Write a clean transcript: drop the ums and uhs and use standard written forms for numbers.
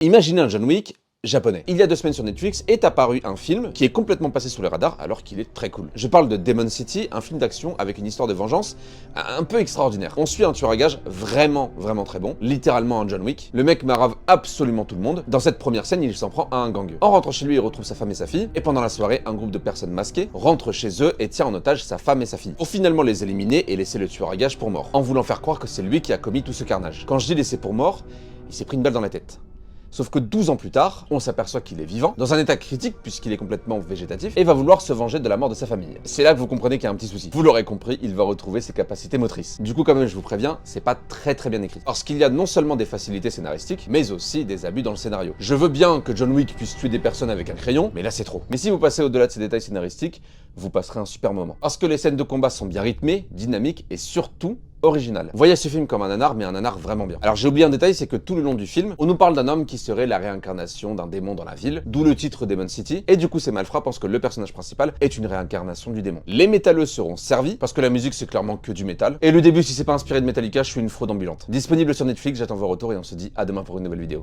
Imaginez un John Wick japonais. Il y a 2 semaines sur Netflix est apparu un film qui est complètement passé sous les radars alors qu'il est très cool. Je parle de Demon City, un film d'action avec une histoire de vengeance un peu extraordinaire. On suit un tueur à gages vraiment très bon, littéralement un John Wick. Le mec marave absolument tout le monde. Dans cette première scène, il s'en prend à un gang. En rentrant chez lui, il retrouve sa femme et sa fille, et pendant la soirée, un groupe de personnes masquées rentre chez eux et tient en otage sa femme et sa fille, pour finalement les éliminer et laisser le tueur à gages pour mort, en voulant faire croire que c'est lui qui a commis tout ce carnage. Quand je dis laisser pour mort, il s'est pris une balle dans la tête. Sauf que 12 ans plus tard, on s'aperçoit qu'il est vivant, dans un état critique puisqu'il est complètement végétatif, et va vouloir se venger de la mort de sa famille. C'est là que vous comprenez qu'il y a un petit souci. Vous l'aurez compris, il va retrouver ses capacités motrices. Du coup, quand même, je vous préviens, c'est pas très bien écrit. Parce qu'il y a non seulement des facilités scénaristiques, mais aussi des abus dans le scénario. Je veux bien que John Wick puisse tuer des personnes avec un crayon, mais là c'est trop. Mais si vous passez au-delà de ces détails scénaristiques, vous passerez un super moment. Parce que les scènes de combat sont bien rythmées, dynamiques et surtout original. Voyez ce film comme un nanar, mais un nanar vraiment bien. Alors j'ai oublié un détail, c'est que tout le long du film, on nous parle d'un homme qui serait la réincarnation d'un démon dans la ville, d'où le titre Demon City, et du coup c'est Malfrat pense que le personnage principal est une réincarnation du démon. Les métalleux seront servis, parce que la musique c'est clairement que du métal, et le début si c'est pas inspiré de Metallica, je suis une fraude ambulante. Disponible sur Netflix, j'attends vos retours et on se dit à demain pour une nouvelle vidéo.